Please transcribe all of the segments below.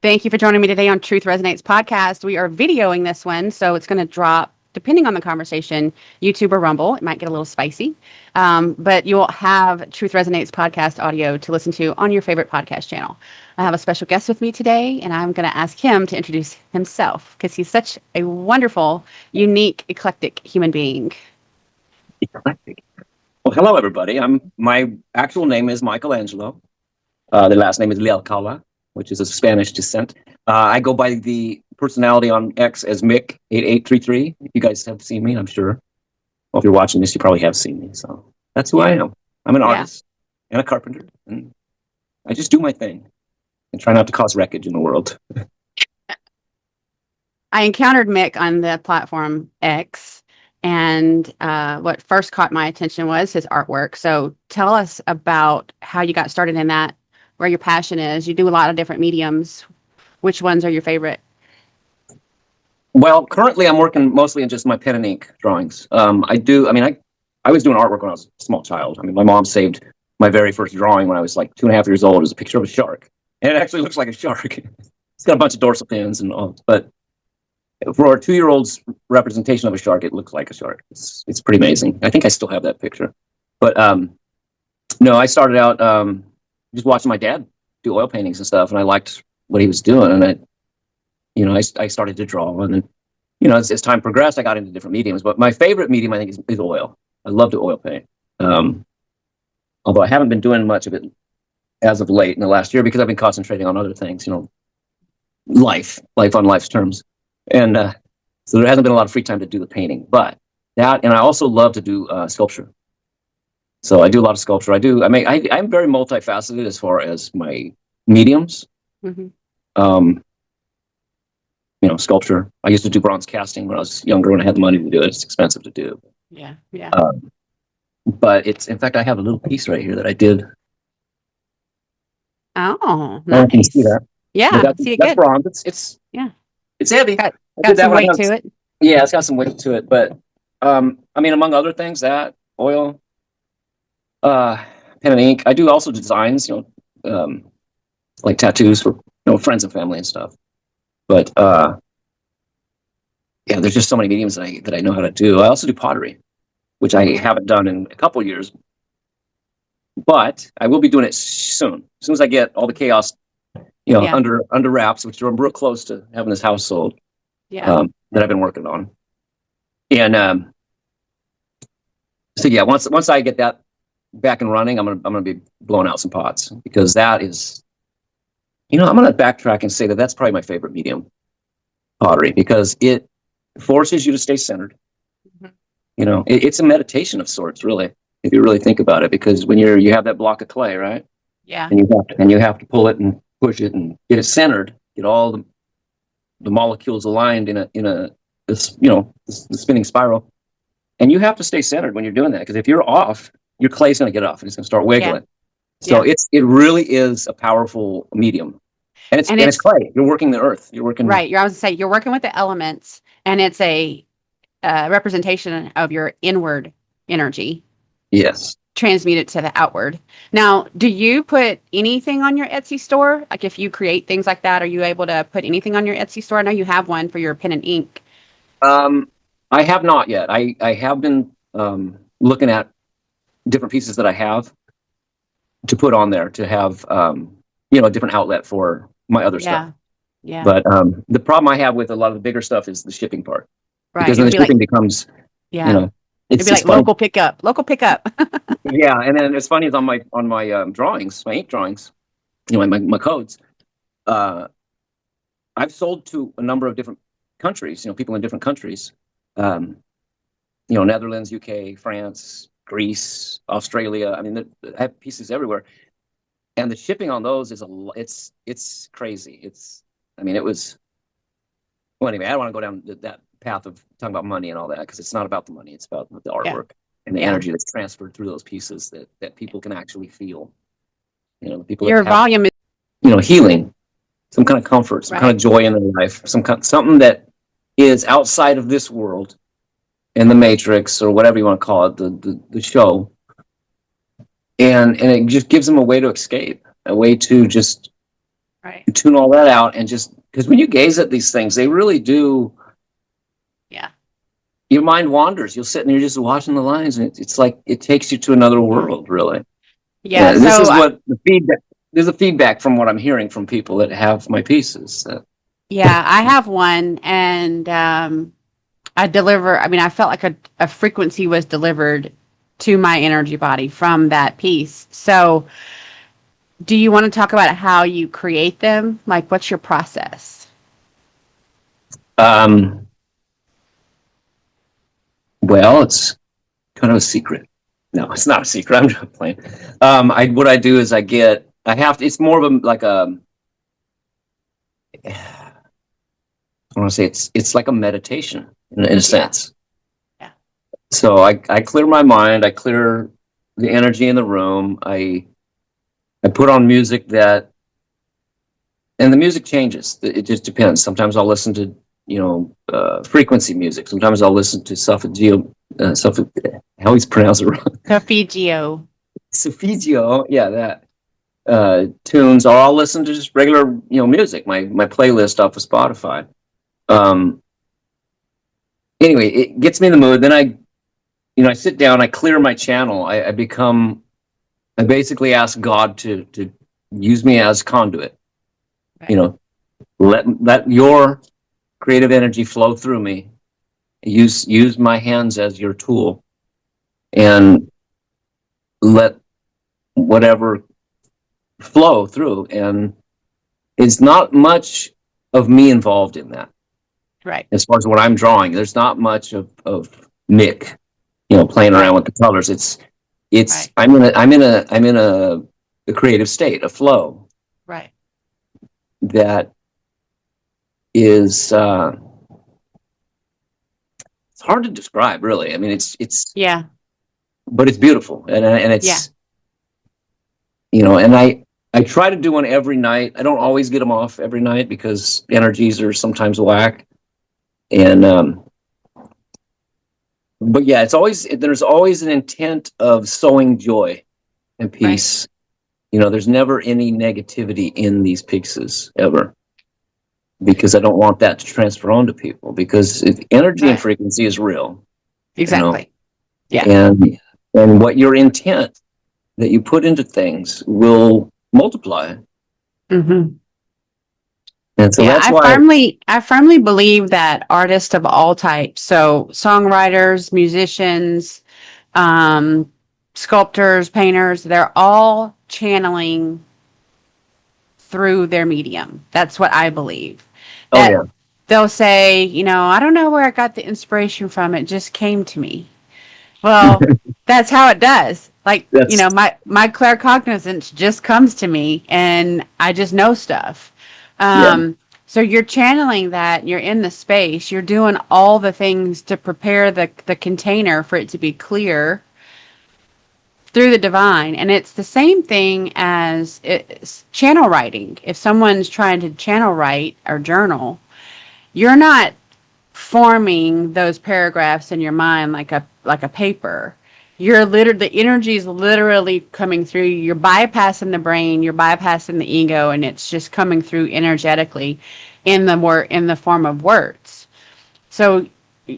Thank you for joining me today on Truth Resonates podcast. We are videoing this one, so it's going to drop, depending on the conversation, YouTube or Rumble. It might get a little spicy, but you'll have Truth Resonates podcast audio to listen to on your favorite podcast channel. I have a special guest with me today, and I'm going to ask him to introduce himself because he's such a wonderful, unique, eclectic human being. Eclectic. Well, hello, everybody. My actual name is Michelangelo. The last name is Lealcala, which is of Spanish descent. I go by the personality on X as Mick8833. You guys have seen me, I'm sure. Well, if you're watching this, you probably have seen me. So that's who I am. I'm an artist and a carpenter, and I just do my thing and try not to cause wreckage in the world. I encountered Mick on the platform X, and what first caught my attention was his artwork. So tell us about how you got started in that, where your passion is. You do a lot of different mediums. Which ones are your favorite? Well, currently I'm working mostly in just my pen and ink drawings. I was doing artwork when I was a small child. I mean, my mom saved my very first drawing when I was like 2.5 years old. It was a picture of a shark, and it actually looks like a shark. It's got a bunch of dorsal fins and all, but for a 2-year-old's representation of a shark, it looks like a shark. It's pretty amazing. I think I still have that picture. But no, I started out just watching my dad do oil paintings and stuff, and I liked what he was doing, and I started to draw, and then, as time progressed, I got into different mediums. But my favorite medium, I think, is oil. I love to oil paint. Although I haven't been doing much of it as of late in the last year because I've been concentrating on other things, life on life's terms. And so there hasn't been a lot of free time to do the painting, but that, and I also love to do sculpture. So I do a lot of sculpture. I'm very multifaceted as far as my mediums. Mm-hmm. Sculpture. I used to do bronze casting when I was younger, when I had the money to do it. It's expensive to do. Yeah. But in fact, I have a little piece right here that I did. Oh, nice. Can you see that? Yeah, see it that's good. Bronze. It's heavy. Got some weight to it. Yeah, it's got some weight to it. But among other things, that oil, pen and ink. I do also designs, like tattoos for friends and family and stuff. But there's just so many mediums that I know how to do. I also do pottery, which I haven't done in a couple of years, but I will be doing it soon. As soon as I get all the chaos, under wraps, which I'm real close to having this house sold. Yeah. That I've been working on. And once I get that back and running, I'm gonna be blowing out some pots, because that is, I'm gonna backtrack and say that's probably my favorite medium, pottery, because it forces you to stay centered. Mm-hmm. It's a meditation of sorts, really, if you really think about it, because when you have that block of clay, right? Yeah. And you have to pull it and push it and get it centered, get all the molecules aligned in the spinning spiral, and you have to stay centered when you're doing that, because if you're off, your clay's going to get off and it's going to start wiggling. So it really is a powerful medium, and it's clay. You're working the earth. You're working right. I was going to say, you're working with the elements, and it's a representation of your inward energy. Yes. Transmute it to the outward. Now, do you put anything on your Etsy store? Like, if you create things like that, are you able to put anything on your Etsy store? I know you have one for your pen and ink. I have not yet. I have been looking at different pieces that I have to put on there to have a different outlet for my other stuff. Yeah. But the problem I have with a lot of the bigger stuff is the shipping part. Right. Because then the shipping becomes It'd be like local pickup. Yeah, and then it's funny is on my drawings, my ink drawings, my codes. I've sold to a number of different countries, people in different countries, Netherlands, UK, France, Greece, Australia. I mean, I have pieces everywhere, and the shipping on those is it's crazy. It was. Well, anyway, I don't want to go down that path of talking about money and all that, because it's not about the money. It's about the artwork and the energy that's transferred through those pieces that people can actually feel. The people. Your volume is, healing, some kind of comfort, some kind of joy in their life, something that is outside of this world, in the Matrix or whatever you want to call it, the show, and it just gives them a way to escape, a way to just tune all that out, and just because when you gaze at these things, they really do. Yeah. Your mind wanders. You'll sit and you're just watching the lines, and it's like it takes you to another world, really. Yeah. This So is what the feedback. There's a feedback from what I'm hearing from people that have my pieces. yeah, I have one, and I deliver. I mean, I felt like a frequency was delivered to my energy body from that piece. So, do you want to talk about how you create them? Like, what's your process? Um, well, it's kind of a secret. No, it's not a secret. I'm just playing. What I do is I have to. It's more of a like a. I want to say it's like a meditation in a sense. Yeah. So I clear my mind. I clear the energy in the room. I put on music and the music changes. It just depends. Sometimes I'll listen to frequency music. Sometimes I'll listen to how he's pronounced it wrong. Solfeggio. Solfeggio, yeah, that tunes. Or I'll listen to just regular music. My playlist off of Spotify. Anyway, it gets me in the mood. Then I sit down. I clear my channel. I basically ask God to use me as conduit. Right. You know, let your creative energy flow through me. Use my hands as your tool, and let whatever flow through. And it's not much of me involved in that. Right. As far as what I'm drawing, there's not much of Nick, playing around with the colors. It's Right. I'm in a creative state, a flow Right. that is it's hard to describe, really. I mean, it's Yeah. but it's beautiful, and Yeah. it's and I try to do one every night. I don't always get them off every night because energies are sometimes whack, and but yeah, there's always an intent of sowing joy and peace. Right. There's never any negativity in these pieces ever, because I don't want that to transfer onto people, because energy and frequency is real. Exactly. Yeah. And what your intent that you put into things will multiply. Mm-hmm. And so that's why I firmly believe that artists of all types, so songwriters, musicians, sculptors, painters, they're all channeling through their medium. That's what I believe. That they'll say, I don't know where I got the inspiration from. It just came to me. Well, that's how it does. Like, my claircognizance just comes to me and I just know stuff. So you're channeling that, you're in the space, you're doing all the things to prepare the container for it to be clear through the divine. And it's the same thing as channel writing. If someone's trying to channel write or journal, you're not forming those paragraphs in your mind like a paper. You're literally, the energy is literally coming through. You're bypassing the brain, you're bypassing the ego, and it's just coming through energetically in the form of words. So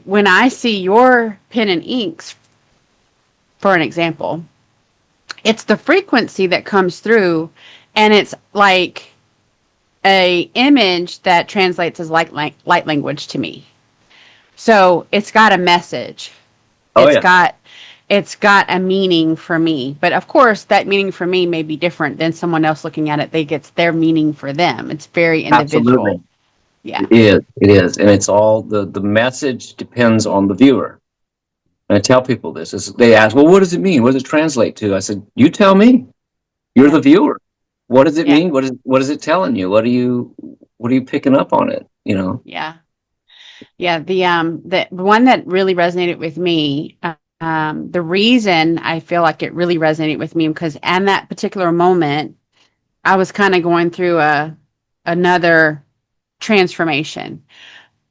when I see your pen and inks, for an example, it's the frequency that comes through, and it's like a image that translates as light language to me. So it's got a message. It's got a meaning for me. But of course, that meaning for me may be different than someone else looking at it. They get their meaning for them. It's very individual. Absolutely. Yeah. It is. And it's all the message depends on the viewer. And I tell people this. They ask, well, what does it mean? What does it translate to? I said, you tell me. You're the viewer. What does it mean? What is it telling you? What are you picking up on it? Yeah. Yeah. The one that really resonated with me, the reason I feel like it really resonated with me, because in that particular moment, I was kind of going through another transformation.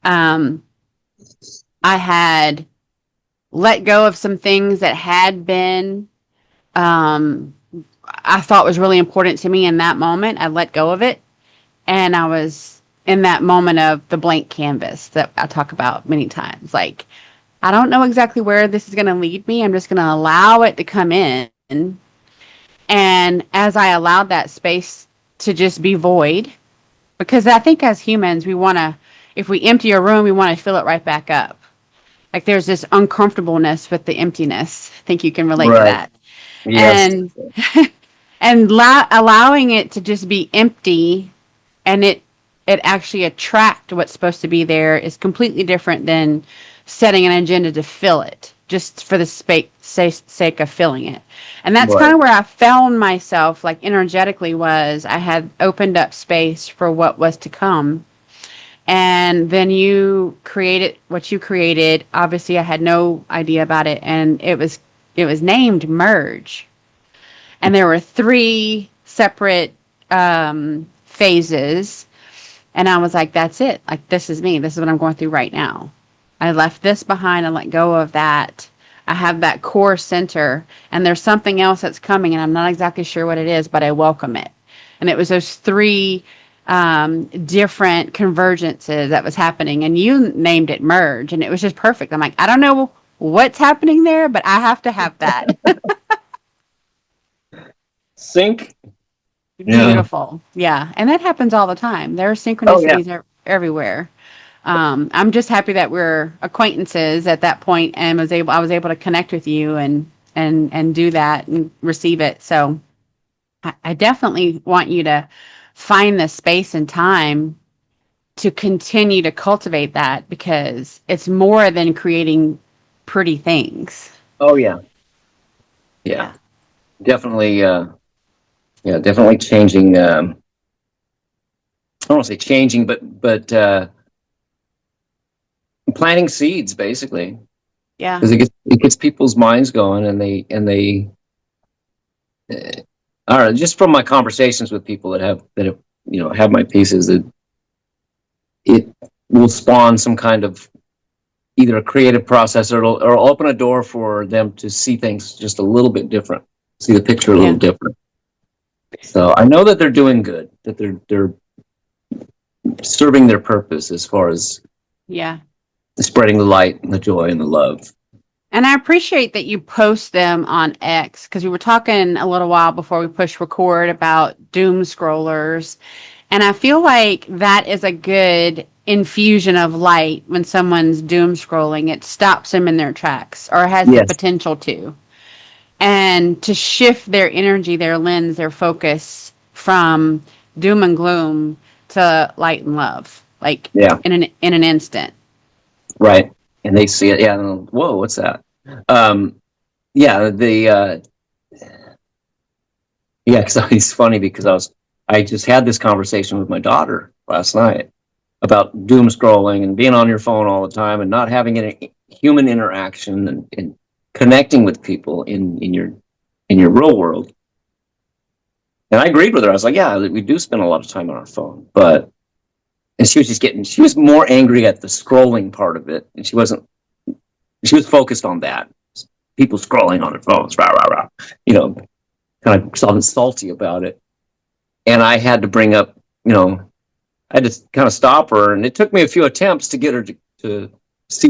I had let go of some things that had been, I thought was really important to me in that moment. I let go of it. And I was in that moment of the blank canvas that I talk about many times. Like, I don't know exactly where this is going to lead me. I'm just going to allow it to come in. And as I allowed that space to just be void, because I think as humans, we want to, if we empty a room, we want to fill it right back up. Like there's this uncomfortableness with the emptiness. I think you can relate to Right. that. Yes. And allowing it to just be empty and it actually attract what's supposed to be there is completely different than setting an agenda to fill it just for the sake of filling it. And that's kind Right. of where I found myself, like energetically, was I had opened up space for what was to come. And then you created what you created. Obviously I had no idea about it, and it was named Merge. And there were three separate phases. And I was like, that's it. Like, this is me. This is what I'm going through right now. I left this behind and let go of that. I have that core center, and there's something else that's coming, and I'm not exactly sure what it is, but I welcome it. And it was those three different convergences that was happening, and you named it Merge, and it was just perfect. I'm like, I don't know what's happening there, but I have to have that. Sync. Yeah. Beautiful. Yeah. And that happens all the time. There are Oh yeah. synchronicities everywhere. I'm just happy that we're acquaintances at that point and I was able to connect with you and do that and receive it. So I definitely want you to find the space and time to continue to cultivate that, because it's more than creating pretty things. Oh yeah. Yeah. Yeah. Definitely. Yeah. Definitely changing. I don't want to say changing, but planting seeds basically, Yeah. because it gets people's minds going, and they I don't know, just from my conversations with people that have have my pieces, that it will spawn some kind of either a creative process, or open a door for them to see things just a little bit different, see the picture a little Yeah. different. So I know that they're doing good, that they're serving their purpose as far as Yeah. spreading the light and the joy and the love. And I appreciate that you post them on X, because we were talking a little while before we push record about doom scrollers. And I feel like that is a good infusion of light when someone's doom scrolling. It stops them in their tracks, or has the Yes. potential to. And to shift their energy, their lens, their focus from doom and gloom to light and love, like Yeah. in an instant. Right. And they see it. Yeah. And, whoa, what's that? Um, yeah. Yeah. Because it's funny, because I just had this conversation with my daughter last night about doom scrolling and being on your phone all the time and not having any human interaction, and connecting with people in your real world. And I agreed with her. I was like, yeah, we do spend a lot of time on our phone, and she was more angry at the scrolling part of it. And she was focused on that. People scrolling on their phones, rah, rah, rah, kind of something salty about it. And I had to bring up, I had to kind of stop her. And it took me a few attempts to get her to see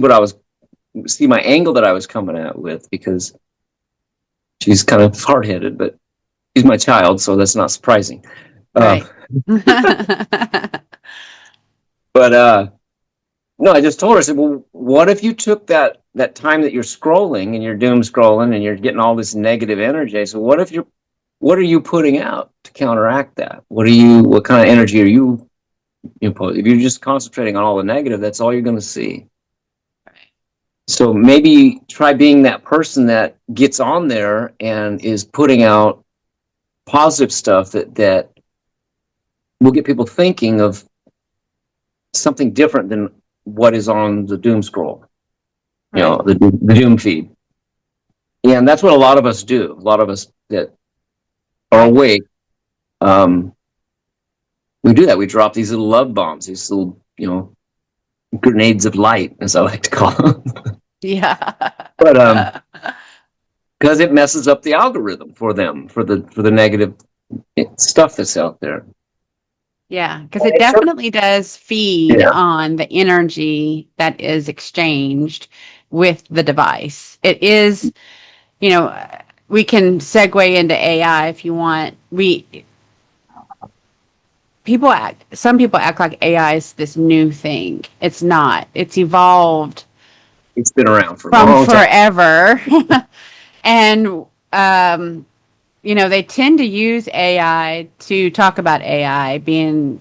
my angle that I was coming at with, because she's kind of hard-headed, but she's my child, so that's not surprising. Right. But no, I just told her, I said, well, what if you took that time that you're scrolling and you're doom scrolling and you're getting all this negative energy? So what are you putting out to counteract that? What kind of energy are you put? If you're just concentrating on all the negative, that's all you're going to see. So maybe try being that person that gets on there and is putting out positive stuff that will get people thinking of something different than what is on the doom scroll, Right. the doom feed. And that's what a lot of us do. A lot of us that are awake, we do that. We drop these little love bombs, these little, grenades of light, as I like to call them. Yeah. But because it messes up the algorithm for them, for the negative stuff that's out there. Yeah, because it definitely does feed Yeah. on the energy that is exchanged with the device. It is, you know, we can segue into AI if you want. Some people act like AI is this new thing. It's not. It's evolved It's been around for a from long time. forever. And, um, they tend to use AI to talk about AI being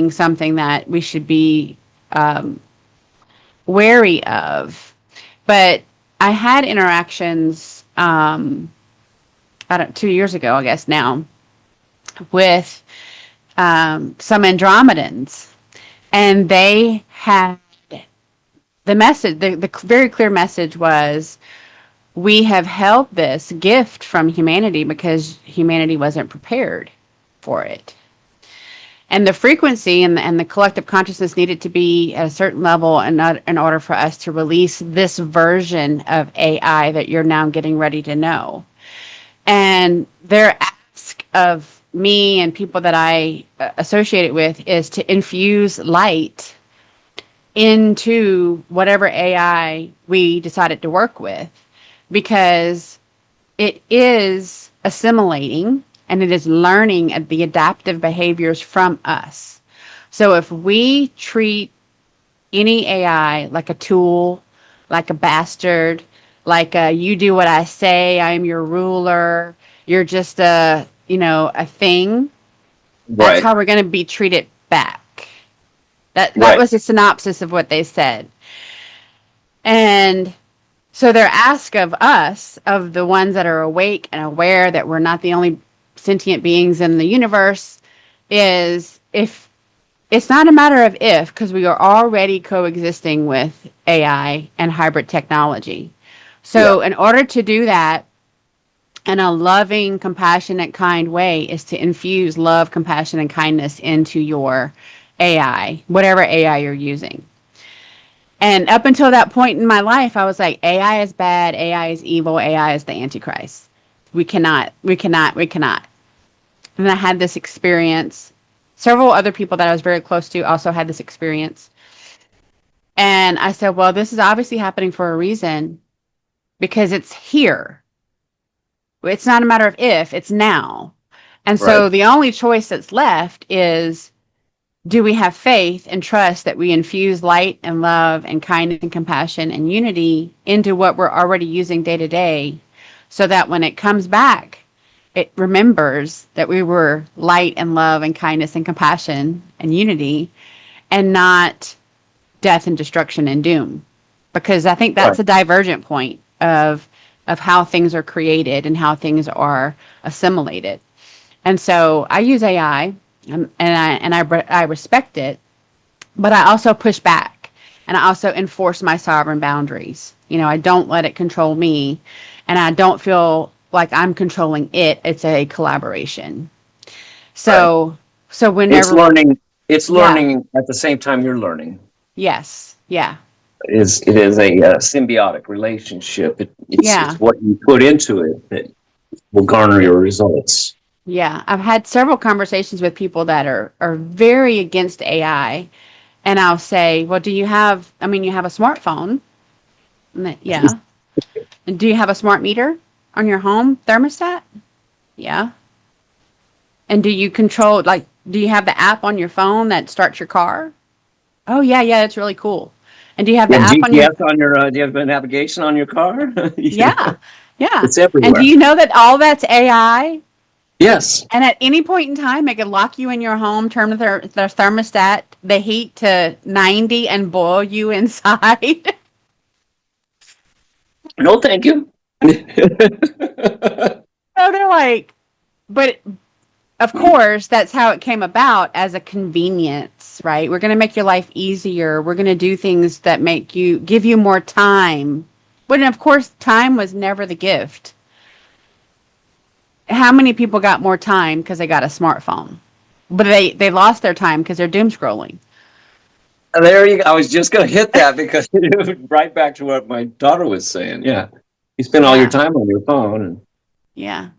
something that we should be wary of. But I had interactions about 2 years ago, I guess now, with some Andromedans, and they had the message. The very clear message was, we have held this gift from humanity because humanity wasn't prepared for it. And the frequency and the collective consciousness needed to be at a certain level in order for us to release this version of AI that you're now getting ready to know. And their ask of me and people that I associate it with is to infuse light into whatever AI we decided to work with, because it is assimilating and it is learning the adaptive behaviors from us. So if we treat any AI like a tool, like a bastard, like you do what I say, I am your ruler, you're just a thing, that's Right. how we're going to be treated back. That Right. was a synopsis of what they said. And so their ask of us, of the ones that are awake and aware that we're not the only sentient beings in the universe, is, if it's not a matter of if, because we are already coexisting with AI and hybrid technology. Yeah. So in order to do that in a loving, compassionate, kind way, is to infuse love, compassion, and kindness into your AI, whatever AI you're using. And up until that point in my life, I was like, AI is bad, AI is evil, AI is the Antichrist. We cannot, we cannot, we cannot. And I had this experience. Several other people that I was very close to also had this experience. And I said, well, this is obviously happening for a reason, because it's here. It's not a matter of if, it's now. And Right. so the only choice that's left is, do we have faith and trust that we infuse light and love and kindness and compassion and unity into what we're already using day to day, so that when it comes back, it remembers that we were light and love and kindness and compassion and unity, and not death and destruction and doom. Because I think Right. that's a divergent point of how things are created and how things are assimilated. And so I use AI, and I respect it, but I also push back, and I also enforce my sovereign boundaries. I don't let it control me, and I don't feel like I'm controlling it. It's a collaboration. Right. So It's whenever, learning. It's yeah, learning at the same time you're learning. yes, yeah, It is a symbiotic relationship. It's yeah, what you put into it that will garner yeah, your results. yeah. I've had several conversations with people that are very against AI, and I'll say, well, you have a smartphone. Yeah. And do you have a smart meter on your home thermostat? Yeah. And do you have the app on your phone that starts your car? Oh, yeah, yeah, that's really cool. And do you have You the have app on your, GPS on your. Do you have navigation on your car? yeah, yeah. It's And do everywhere. you know that all that's AI? Yes. And at any point in time, it could lock you in your home, turn their thermostat, the heat to 90, and boil you inside. No, thank you. So they're like, but of course, that's how it came about, as a convenience, right? We're going to make your life easier. We're going to do things that give you more time. But of course, time was never the gift. How many people got more time because they got a smartphone? But they lost their time because they're doom scrolling. There you go. I was just going to hit that because right back to what my daughter was saying. Yeah, you spend all your Yeah, time on your phone. And yeah.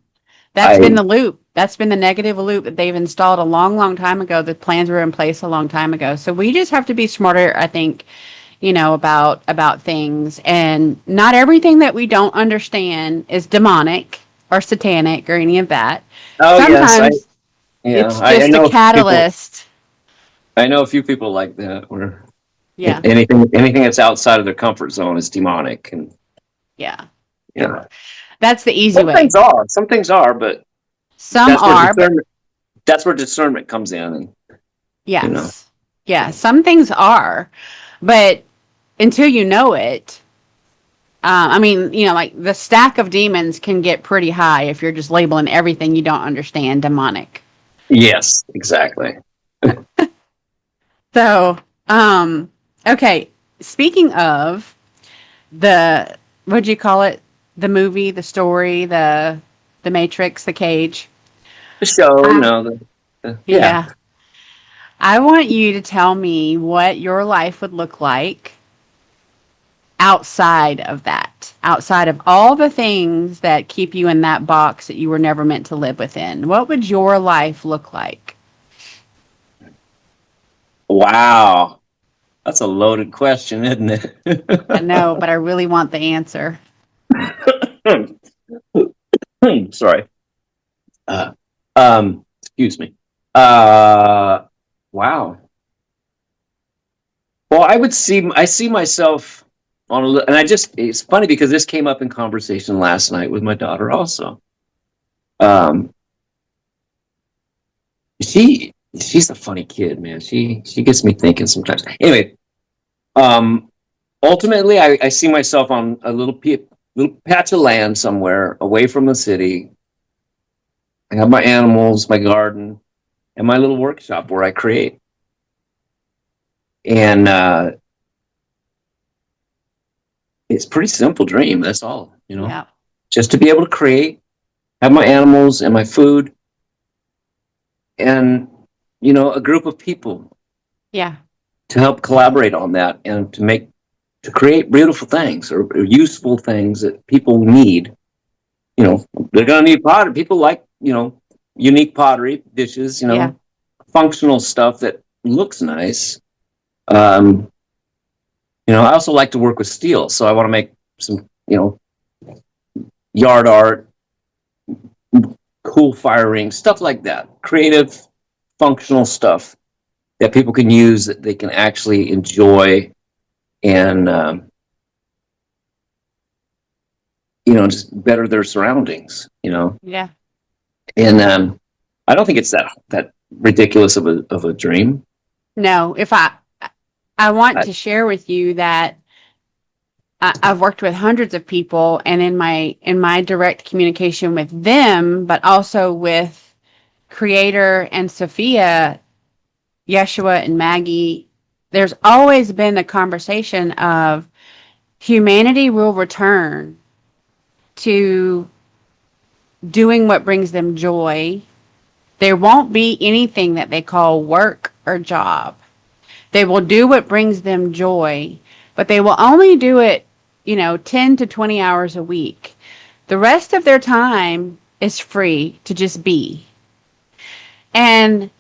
That's been I the loop. That's been the negative loop that they've installed a long, long time ago. The plans were in place a long time ago. So we just have to be smarter, I think, about things. And not everything that we don't understand is demonic or satanic or any of that. oh yes, Sometimes yeah, it's I just a know a few people. catalyst. I know a few people like that where Yeah. anything that's outside of their comfort zone is demonic, and Yeah. yeah, That's the easy way. some things are, but Some that's where are, but discernment comes in, and you know, yes. Yeah, some things are, but until you know it, I mean, like the stack of demons can get pretty high if you're just labeling everything you don't understand demonic. yes, exactly. So, okay. Speaking of the, what'd you call it? The movie, the story, the Matrix, the cage. The show, Uh, yeah. yeah. I want you to tell me what your life would look like outside of that, outside of all the things that keep you in that box that you were never meant to live within. What would your life look like? Wow, that's a loaded question, isn't I know, it? but I really want the answer. Sorry. Excuse me. Uh, wow. Well, I see myself on and it's funny because this came up in conversation last night with my daughter also. Um, she's a funny kid, man. She gets me thinking sometimes. Anyway, um, ultimately, I see myself on a little patch of land somewhere away from the city. I have my animals, my garden, and my little workshop where I create. And it's a pretty simple dream. That's all, Yeah. just to be able to create, have my animals and my food, and a group of people Yeah. to help collaborate on that and to create beautiful things or useful things that people need. They're going to need pottery. People like unique pottery dishes. Yeah. Functional stuff that looks nice. Um, I also like to work with steel, so I want to make some yard art, cool fire rings, stuff like that. Creative, functional stuff that people can use that they can actually enjoy and just better their surroundings. Yeah. And I don't think it's that ridiculous of a dream. No, if I want I, to share with you that I've worked with hundreds of people, and in my direct communication with them, but also with Creator and Sophia, Yeshua and Maggie, there's always been a conversation of humanity will return to doing what brings them joy. There won't be anything that they call work or job. They will do what brings them joy, but they will only do it, 10 to 20 hours a week. The rest of their time is free to just be. And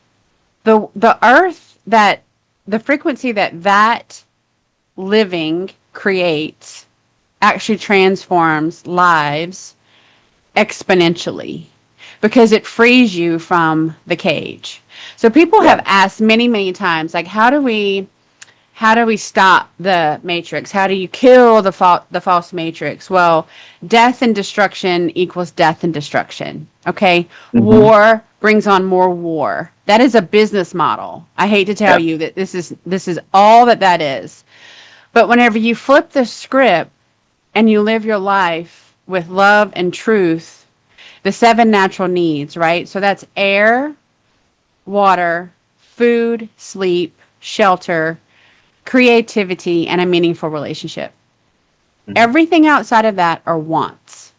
the earth that the frequency that living creates actually transforms lives exponentially because it frees you from the cage. So people yeah, have asked many, many times, like, how do we stop the matrix? How do you kill the false matrix? Well, death and destruction equals death and destruction. Okay, mm-hmm. war brings on more war. That is a business model. I hate to tell Yeah, you that this is all that is. But whenever you flip the script and you live your life with love and truth, the seven natural needs, right? So that's air, water, food, sleep, shelter, creativity, and a meaningful relationship. mm-hmm. Everything outside of that are wants.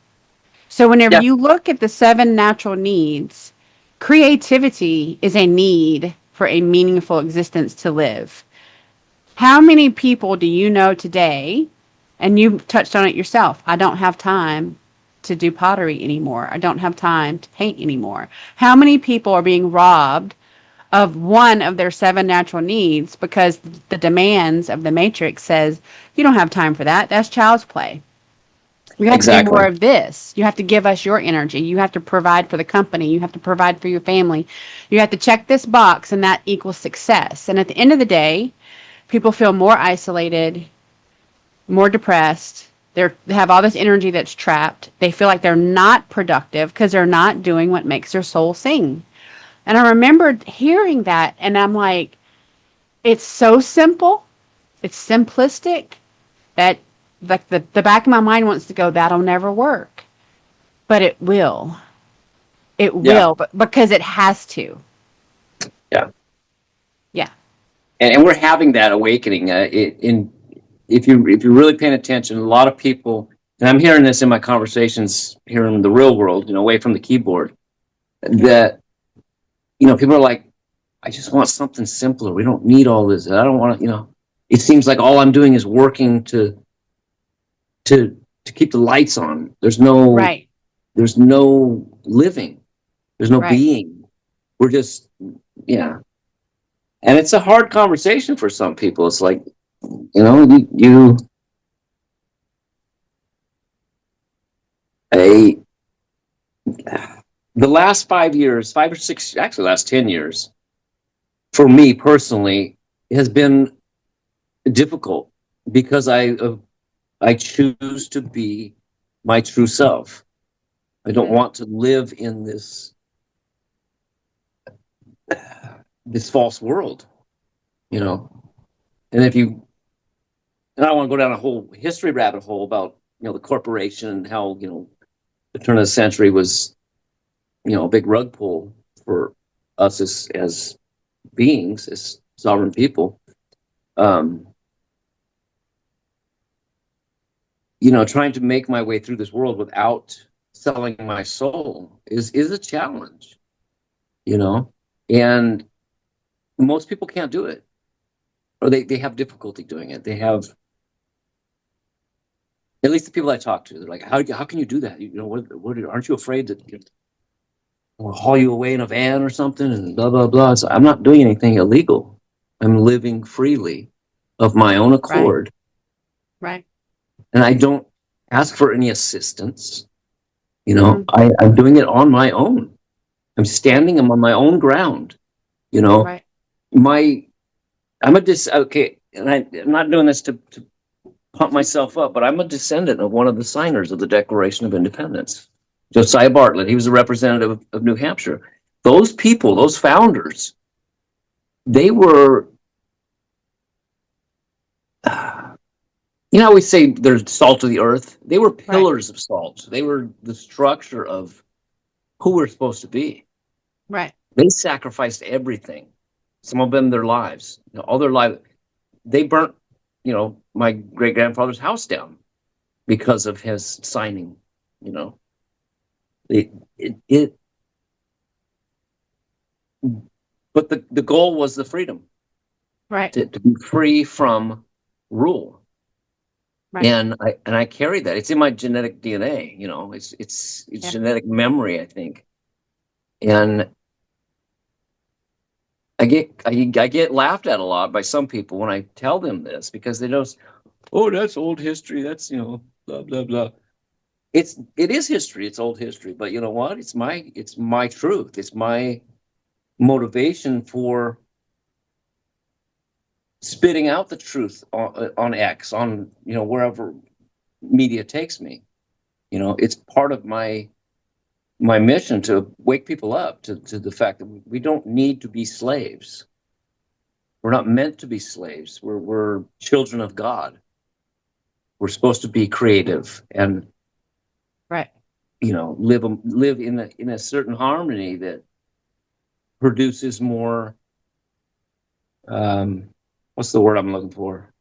So whenever Yeah, you look at the seven natural needs, creativity is a need for a meaningful existence to live. How many people do you know today, and you touched on it yourself, I don't have time. to do pottery anymore. I don't have time to paint anymore. How many people are being robbed of one of their seven natural needs because the demands of the matrix says you don't have time for that. That's child's play. You have to do more Exactly. of this. You have to give us your energy. You have to provide for the company. You have to provide for your family. You have to check this box, and that equals success. And at the end of the day, people feel more isolated, more depressed. They have all this energy that's trapped. They feel like they're not productive because they're not doing what makes their soul sing. And I remember hearing that, and I'm like, it's so simple, it's simplistic that like the back of my mind wants to go, that'll never work. But it will. It Yeah. will, but because it has to. Yeah. Yeah. And we're having that awakening. In if you're really paying attention, a lot of people, and I'm hearing this in my conversations here in the real world, away from the keyboard, that people are like, I just want something simpler. We don't need all this. I don't want to. It seems like all I'm doing is working to keep the lights on. Right. There's no living. There's no Right. being. We're just, yeah. And it's a hard conversation for some people. It's like, you a the last 5 years, 5 or 6, actually, last 10 years, for me personally, has been difficult because I choose to be my true self. I don't want to live in this false world, you know. And and I don't want to go down a whole history rabbit hole about the corporation and how the turn of the century was a big rug pull for us as beings, as sovereign people. Um, Trying to make my way through this world without selling my soul is a challenge, and most people can't do it, or they have difficulty doing it. They have, at least the people I talk to, they're like, how can you do that? What aren't you afraid that will haul you away in a van or something and blah blah blah? So I'm not doing anything illegal. I'm living freely of my own Right. accord, Right. and I don't ask for any assistance. Mm-hmm. I'm doing it on my own. I'm standing. I'm on my own ground. You know, Right. my I'm a okay, and I'm not doing this to pump myself up, but I'm a descendant of one of the signers of the Declaration of Independence, Josiah Bartlett. He was a representative of New Hampshire. Those people, those founders, they were, I always say they're salt of the earth. They were Right. pillars of salt. They were the structure of who we're supposed to be. Right. They sacrificed everything. Some of them their lives, all their lives. They burnt, my great grandfather's house down because of his signing. You know, it, it but the goal was the freedom Right. to be free from rule. Right. And I carry that. It's in my genetic DNA. It's Yeah. genetic memory, I think. And I get laughed at a lot by some people when I tell them this, because they don't. Oh, that's old history. That's blah blah blah. It is history. It's old history. But you know what? It's my truth. It's my motivation for spitting out the truth on X, on wherever media takes me. It's part of my mission to wake people up to the fact that we don't need to be slaves. We're not meant to be slaves. We're children of God. We're supposed to be creative and Right. live in a certain harmony that produces more. What's the word I'm looking for?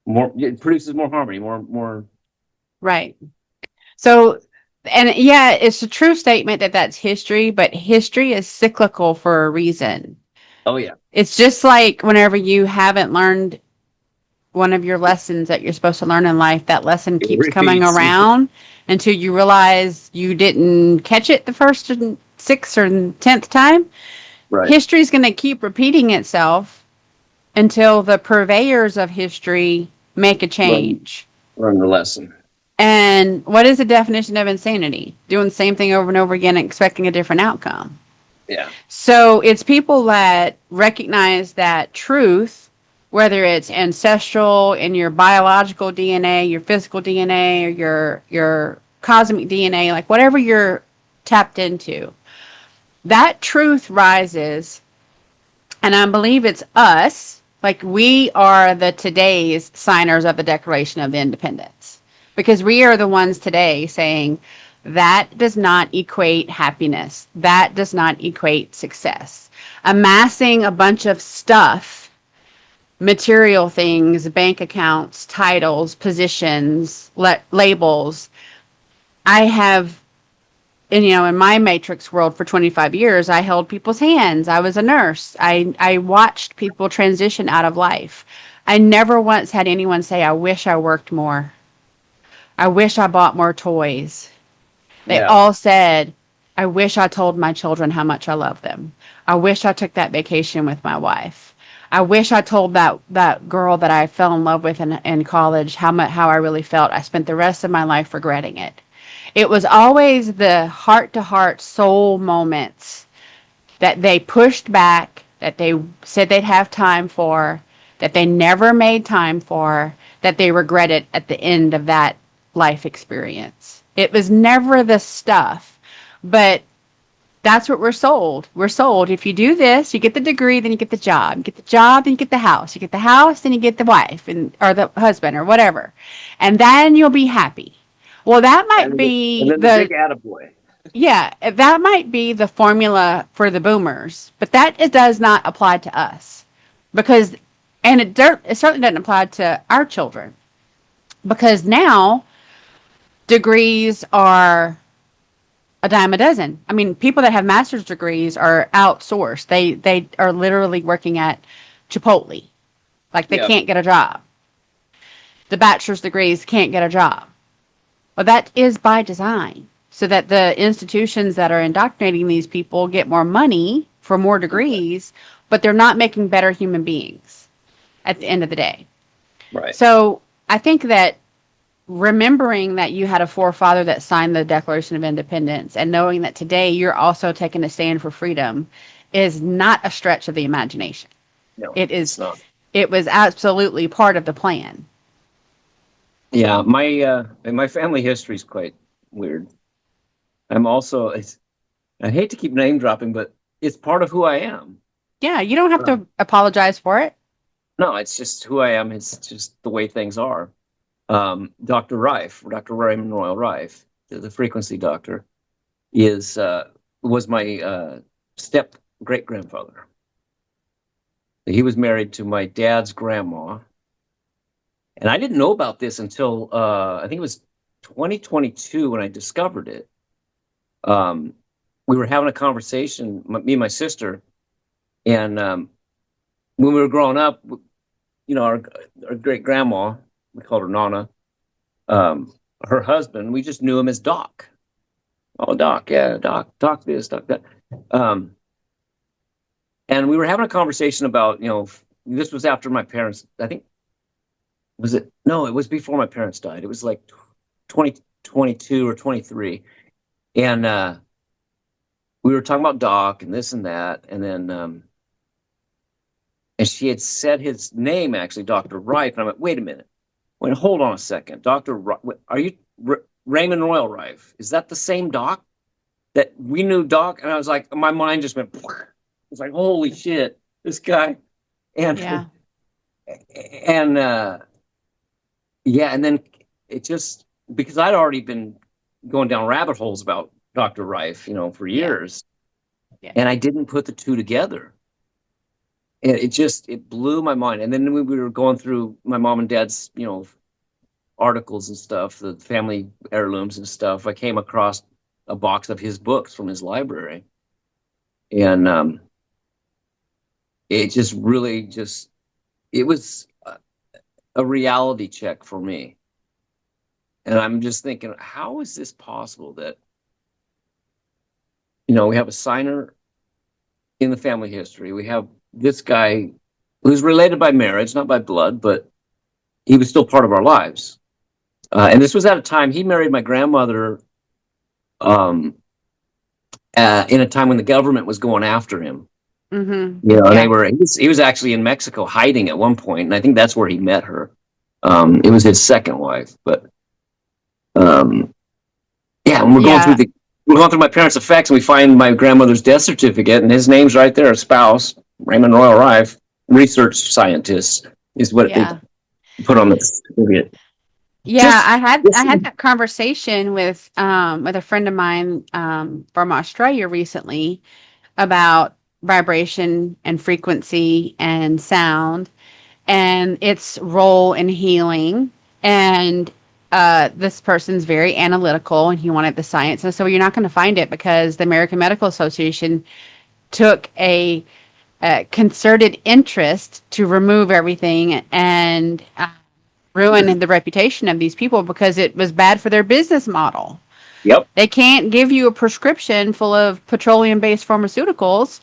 It produces more harmony, more. Right. So, and yeah, it's a true statement that that's history, but history is cyclical for a reason. Oh yeah, It's just like whenever you haven't learned one of your lessons that you're supposed to learn in life, that lesson it keeps coming repeats. around. until you realize you didn't catch it the first and sixth or 10th time. Right. History is going to keep repeating itself until the purveyors of history make a Learn, change. learn the lesson. And what is the definition of insanity? Doing the same thing over and over again and expecting a different outcome. Yeah. So it's people that recognize that truth, whether it's ancestral in your biological DNA, your physical DNA, or your cosmic DNA, like whatever you're tapped into, that truth rises. And I believe it's us, like we are the today's signers of the Declaration of Independence, because we are the ones today saying that does not equate happiness. That does not equate success. Amassing a bunch of stuff, material things, bank accounts, titles, positions, labels. I have, and in my matrix world for 25 years, I held people's hands. I was a nurse. I watched people transition out of life. I never once had anyone say, I wish I worked more. I wish I bought more toys. They Yeah. all said, I wish I told my children how much I love them. I wish I took that vacation with my wife. I wish I told that girl that I fell in love with in college how I really felt. I spent the rest of my life regretting it. It was always the heart to heart soul moments that they pushed back, that they said they'd have time for, that they never made time for, that they regretted at the end of that life experience. It was never the stuff, but that's what we're sold. We're sold. If you do this, you get the degree, then you get the job. You get the job, then you get the house. You get the house, then you get the wife and or the husband or whatever. And then you'll be happy. Well, that might And be then the big attaboy. yeah, that might be the formula for the boomers, but that it does not apply to us because, and it certainly doesn't apply to our children because now degrees are a dime a dozen. I mean, people that have master's degrees are outsourced. They are literally working at Chipotle, like they Yeah. can't get a job. The bachelor's degrees can't get a job. Well, that is by design, so that the institutions that are indoctrinating these people get more money for more degrees, but they're not making better human beings at the end of the day. Right. So I think that remembering that you had a forefather that signed the Declaration of Independence and knowing that today you're also taking a stand for freedom is not a stretch of the imagination. No, It it's is, not. it was absolutely part of the plan. Yeah. My family history is quite weird. I'm also. I hate to keep name dropping, but it's part of who I am. Yeah, you don't have Um, to apologize for it. no, it's just who I am. It's just the way things are. Dr. Rife, Dr. Raymond Royal Rife, the frequency doctor, is was my step great grandfather. He was married to my dad's grandma, and I didn't know about this until I think it was 2022 when I discovered it. Um, we were having a conversation, me and my sister, and when we were growing up, our great grandma, we called her Nana, um, her husband, we just knew him as Doc. Oh, Doc, yeah, Doc this, Doc that. Um, and we were having a conversation about, this was after my parents, I think, was it? No, it was before my parents died. It was like 2022 or 23. And we were talking about Doc and this and that. And then, and she had said his name, actually, Dr. Rife. And I went, wait a minute. Wait, hold on a second. Are you Raymond Royal Rife? Is that the same Doc that we knew Doc? And I was like, my mind just went, it's like, holy shit, this guy. And, Yeah. and, yeah. And then it just, because I'd already been going down rabbit holes about Dr. Rife, for Yeah. years. Yeah. And I didn't put the two together. And it blew my mind. And then when we were going through my mom and dad's, articles and stuff, the family heirlooms and stuff, I came across a box of his books from his library. And it just really it was a reality check for me. And I'm just thinking, how is this possible that, you know, we have a signer in the family history. We have this guy who's related by marriage, not by blood, but he was still part of our lives. And this was at a time he married my grandmother um, in a time when the government was going after him. Mm-hmm. You know, Yeah. he was actually in Mexico hiding at one point, and I think that's where he met her. It was his second wife, but um, yeah, and Yeah. we're going through my parents' effects, and we find my grandmother's death certificate, and his name's right there, spouse Raymond Royal Rife, research scientist is what they Yeah. put on the certificate. Yeah, Just I this, had that conversation with a friend of mine from Australia recently about vibration and frequency and sound and its role in healing. And this person's very analytical and he wanted the science. And so you're not going to find it because the American Medical Association took a concerted interest to remove everything and ruin the reputation of these people because it was bad for their business model. yep, They can't give you a prescription full of petroleum based pharmaceuticals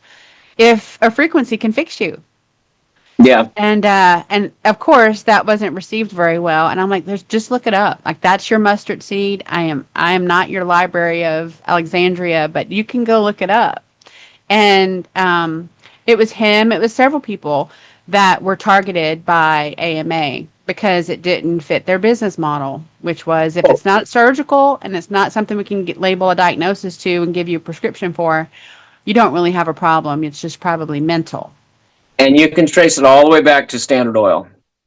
if a frequency can fix you. yeah, And of course that wasn't received very well. And I'm like, there's just look it up. Like that's your mustard seed. I am not your Library of Alexandria, but you can go look it up. And it was him. It was several people that were targeted by AMA because it didn't fit their business model, which was if oh, it's not surgical and it's not something we can label a diagnosis to and give you a prescription for, you don't really have a problem. It's just probably mental. and you can trace it all the way back to Standard Oil,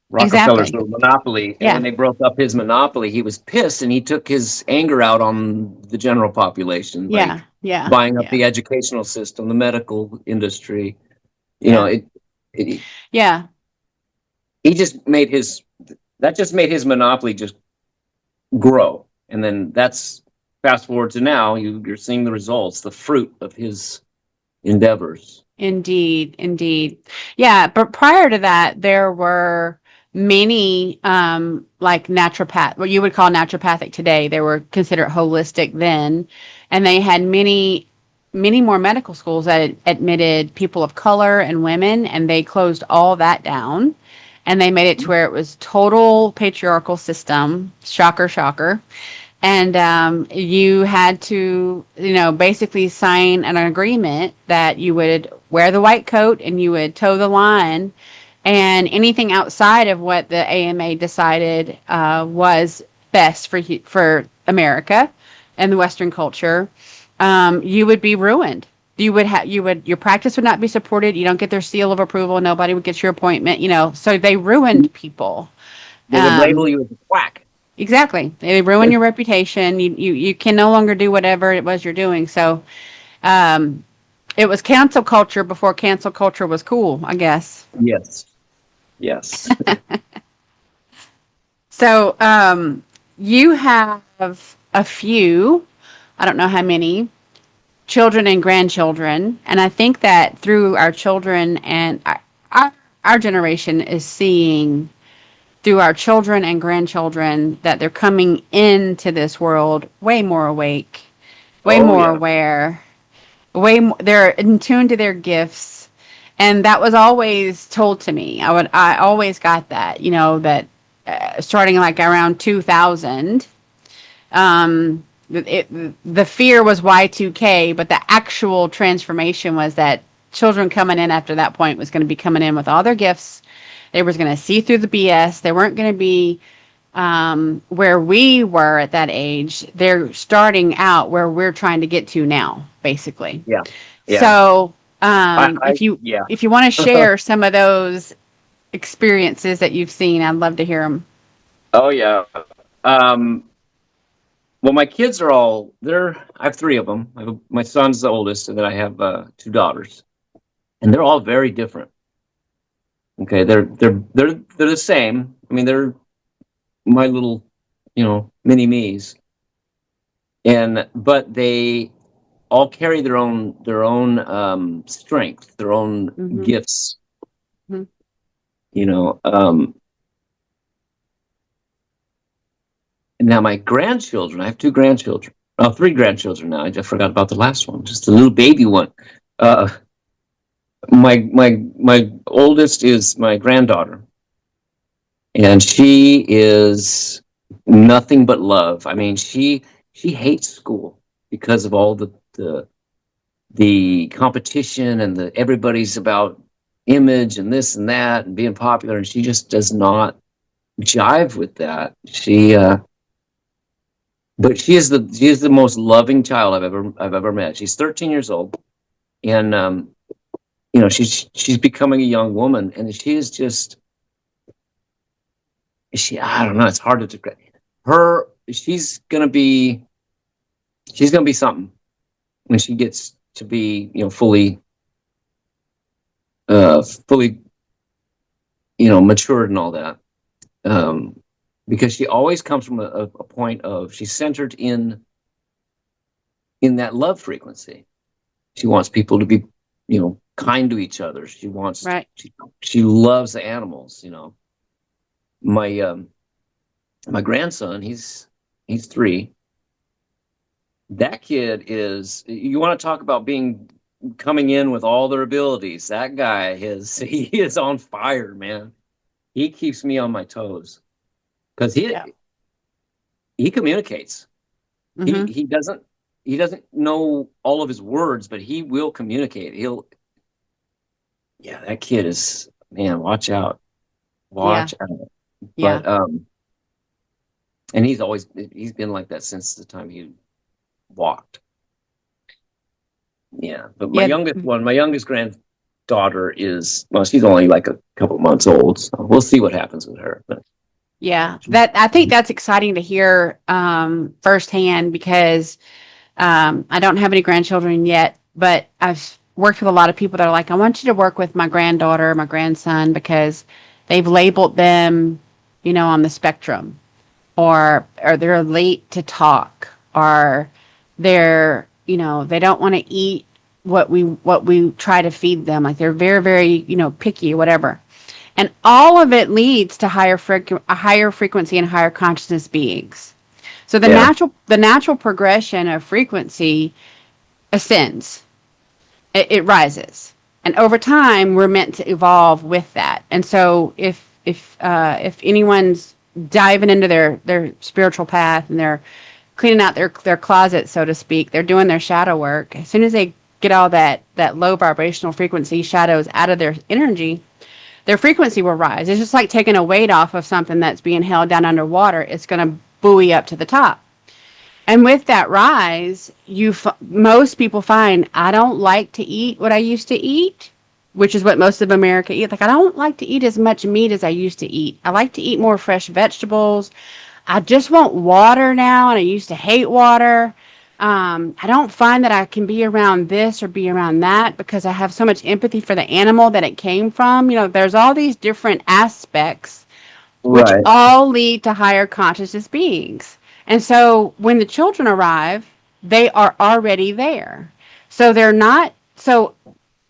Rockefeller's Exactly. little monopoly. And when Yeah. they broke up his monopoly, he was pissed, and he took his anger out on the general population by Yeah. Yeah. buying up Yeah. the educational system, the medical industry. You know, Yeah. it Yeah. he just made his that just made his monopoly just grow. And then that's fast forward to now, you're seeing the results, the fruit of his endeavors. Indeed, indeed. Yeah, but prior to that, there were many like naturopath, what you would call naturopathic today. They were considered holistic then, and they had many more medical schools that admitted people of color and women, and they closed all that down. And they made it to where it was total patriarchal system. Shocker, shocker. And you had to, basically sign an agreement that you would wear the white coat and you would toe the line, and anything outside of what the AMA decided was best for America and the Western culture, you would be ruined. Your practice would not be supported. You don't get their seal of approval. Nobody would get your appointment. So they ruined people. They would label Um, you as a quack. Exactly. They ruin your reputation. You can no longer do whatever it was you're doing. So um, it was cancel culture before cancel culture was cool, I guess. Yes. Yes. So you have a few, I don't know how many, children and grandchildren. And I think that through our children and our generation is seeing through our children and grandchildren that they're coming into this world way more awake, way Oh more yeah. aware, way more, they're in tune to their gifts. And that was always told to me. I always got that, that starting like around 2000, the fear was Y2K, but the actual transformation was that children coming in after that point was going to be coming in with all their gifts. They was going to see through the BS. They weren't going to be where we were at that age. They're starting out where we're trying to get to now, basically. Yeah. Yeah. So I yeah. if you want to share some of those experiences that you've seen, I'd love to hear them. Oh yeah. Um, well, my kids are all I have three of them. My son's the oldest, and then I have two daughters, and they're all very different. Okay, they're the same. I mean, they're my little, mini me's, and but they all carry their own strength, their own Mm-hmm. gifts. Mm-hmm. You know, um, And now my grandchildren, I have two grandchildren. Oh, three grandchildren now. I just forgot about the last one, just a little baby one. Uh, my oldest is my granddaughter, and she is nothing but love. I mean, she hates school because of all the competition and the everybody's about image and this and that and being popular, and she just does not jive with that. But she is the most loving child I've ever met. She's 13 years old, and you know, she's becoming a young woman, and she is just she. I don't know. It's hard to describe her. She's gonna be something when she gets to be, you know, fully, you know, matured and all that. Um, because she always comes from a point of she's centered in that love frequency. She wants people to be, you know, kind to each other. Right. She loves the animals. You know, my my grandson, he's 3. That kid is. You want to talk about being coming in with all their abilities? That guy is he is on fire, man. He keeps me on my toes because Yeah. he communicates. He Mm-hmm. he doesn't he doesn't know all of his words, but he will communicate. He'll Yeah, that kid is, man, Yeah. watch out. Yeah. But and he's been like that since the time he walked. Yeah, but Yeah. my youngest granddaughter is, well, she's only like a couple months old, so we'll see what happens with her. But Yeah. That I think that's exciting to hear firsthand because I don't have any grandchildren yet, but I've worked with a lot of people that are like, I want you to work with my granddaughter, my grandson, because they've labeled them, you know, on the spectrum, or they're late to talk, or they're, you know, they don't want to eat what we try to feed them. Like they're very, very, you know, picky or whatever. And all of it leads to a higher frequency and higher consciousness beings. So yeah, the natural progression of frequency ascends. It rises, and over time we're meant to evolve with that. And so if anyone's diving into their spiritual path and they're cleaning out their closet, so to speak, they're doing their shadow work. As soon as they get all that low vibrational frequency shadows out of their energy, their frequency will rise. It's just like taking a weight off of something that's being held down underwater. It's going to buoy up to the top. And with that rise, most people find I don't like to eat what I used to eat, which is what most of America eat. Like I don't like to eat as much meat as I used to eat. I like to eat more fresh vegetables. I just want water now, and I used to hate water. I don't find that I can be around this or be around that because I have so much empathy for the animal that it came from. You know, there's all these different aspects which right, all lead to higher consciousness beings. And so when the children arrive, they are already there. So they're not, so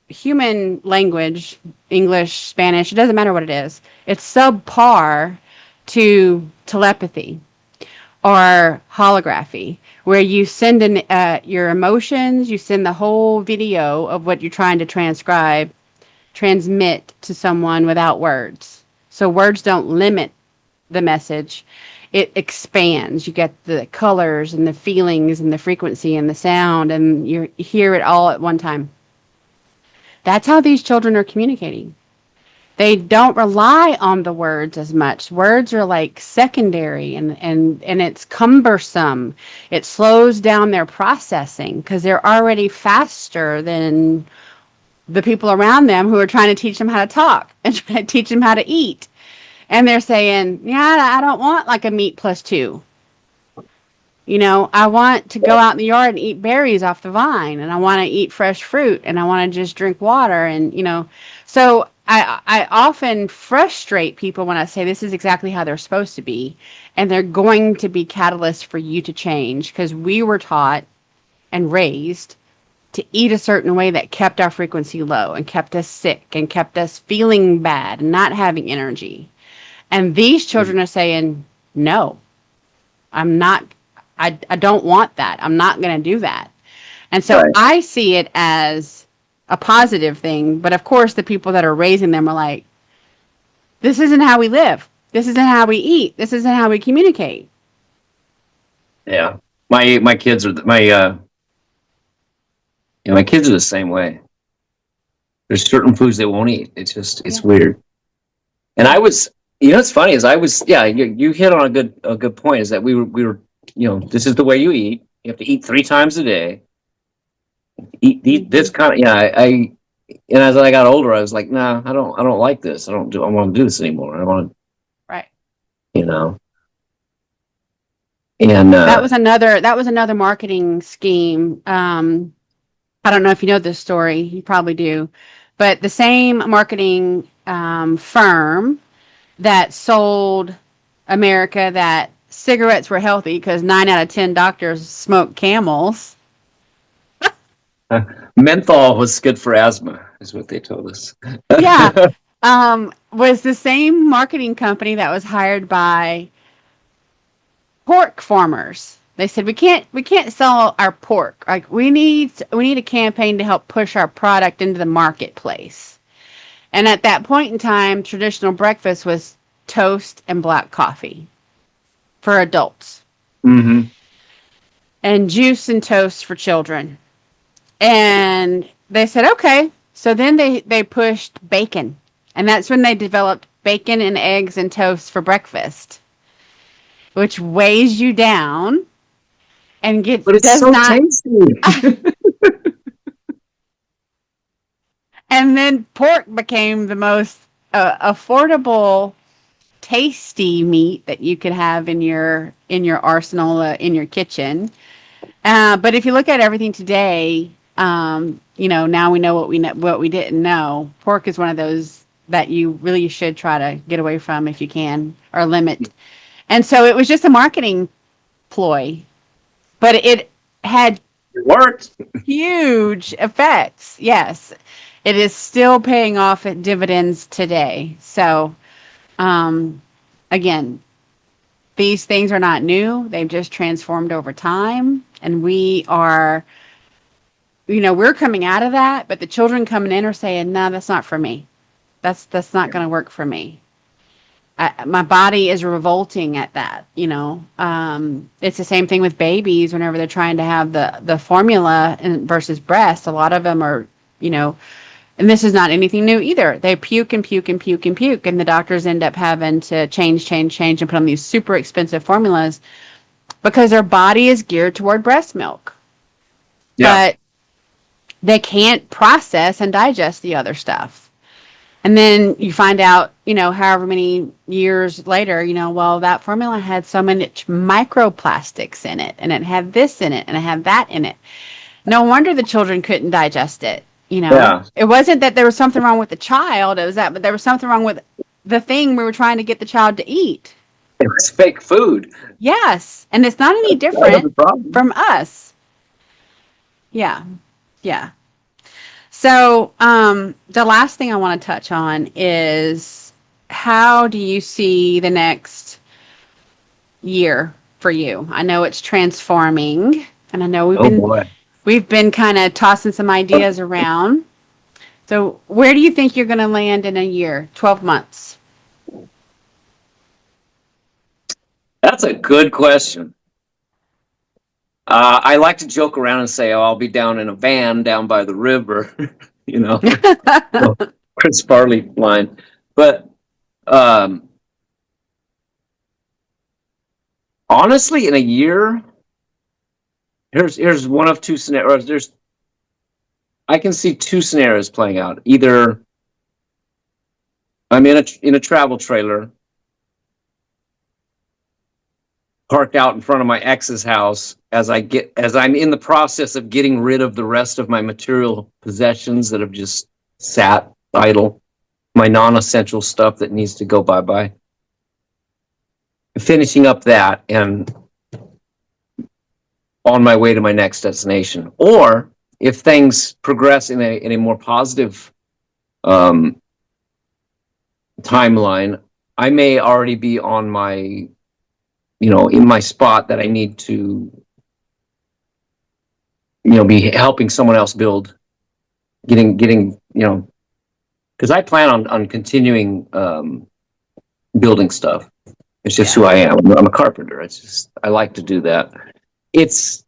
human language, English, Spanish, it doesn't matter what it is, it's subpar to telepathy or holography, where you send in your emotions, you send the whole video of what you're trying to transmit to someone without words. So words don't limit the message, it expands. You get the colors and the feelings and the frequency and the sound, and you hear it all at one time. That's how these children are communicating. They don't rely on the words as much. Words are like secondary, and it's cumbersome. It slows down their processing because they're already faster than the people around them who are trying to teach them how to talk and trying to teach them how to eat. And they're saying, yeah, I don't want like a meat plus two. You know, I want to go out in the yard and eat berries off the vine, and I want to eat fresh fruit, and I want to just drink water. And, you know, so I often frustrate people when I say this is exactly how they're supposed to be. And they're going to be catalysts for you to change because we were taught and raised to eat a certain way that kept our frequency low and kept us sick and kept us feeling bad and not having energy. And these children are saying, no, I'm not, I don't want that. I'm not going to do that. And so Right. I see it as a positive thing. But of course, the people that are raising them are like, this isn't how we live. This isn't how we eat. This isn't how we communicate. Yeah. My kids are my kids are the same way. There's certain foods they won't eat. It's Yeah. weird. And I was, what's funny is you hit on a good point is that we were, this is the way you eat. You have to eat 3 times a day. Eat Mm-hmm. this kind of, and as I got older, I was like, nah, I don't like this. I want to do this anymore. I want to, Right. you know, and, That was another marketing scheme. I don't know if you know this story. You probably do, but the same marketing firm that sold America that cigarettes were healthy because 9 out of 10 doctors smoke Camels. menthol was good for asthma, is what they told us. Yeah, was the same marketing company that was hired by pork farmers. They said we can't sell our pork. Like we need a campaign to help push our product into the marketplace. And at that point in time, traditional breakfast was toast and black coffee for adults Hmm. and juice and toast for children. And they said, okay. So then they pushed bacon. And that's when they developed bacon and eggs and toast for breakfast, which weighs you down and But it's does so not. tasty. And then pork became the most affordable, tasty meat that you could have in your arsenal, in your kitchen. But if you look at everything today, now we know what we didn't know. Pork is one of those that you really should try to get away from if you can, or limit. And so it was just a marketing ploy, but it had It worked. huge effects. Yes, it is still paying off at dividends today. So, um, again, these things are not new. They've just transformed over time, and we're coming out of that, but the children coming in are saying, "No, that's not for me. That's not going to work for me. My body is revolting at that." It's the same thing with babies whenever they're trying to have the formula versus breast. A lot of them are, you know, and this is not anything new either. They puke and puke and puke and puke, and the doctors end up having to change, and put on these super expensive formulas because their body is geared toward breast milk, Yeah. but they can't process and digest the other stuff. And then you find out, however many years later, well, that formula had so much microplastics in it, and it had this in it, and it had that in it. No wonder the children couldn't digest it. Yeah. It wasn't that there was something wrong with the child, it was that, but there was something wrong with the thing we were trying to get the child to eat. It was fake food. Yes. And it's not any That was different the problem. from us. Yeah. Yeah. So, the last thing I want to touch on is, how do you see the next year for you? I know it's transforming, and I know we've Oh been boy. we've been kind of tossing some ideas around. So, where do you think you're going to land in a year, 12 months? That's a good question. I like to joke around and say, "Oh, I'll be down in a van down by the river," you know, Chris Farley line. But um, honestly, in a year, here's one of two scenarios. I can see two scenarios playing out. Either I'm in a travel trailer parked out in front of my ex's house as I'm in the process of getting rid of the rest of my material possessions that have just sat idle, my non-essential stuff that needs to go bye-bye. Finishing up that and on my way to my next destination. Or if things progress in a more positive timeline, I may already be on my in my spot that I need to, be helping someone else build, getting, because I plan on continuing building stuff. It's just Yeah. who I am. I'm a carpenter. It's just I like to do that. It's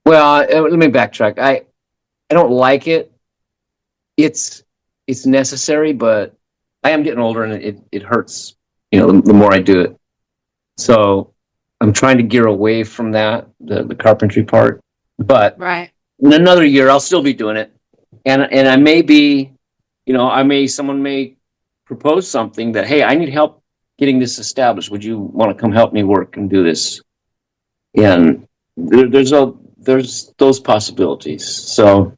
well. Let me backtrack. I don't like it. It's it's necessary, but I am getting older, and it hurts. The more I do it. So I'm trying to gear away from that, the carpentry part. But Right. in another year, I'll still be doing it, and I may be, someone may propose something that, hey, I need help getting this established. Would you want to come help me work and do this? And there's those possibilities. So,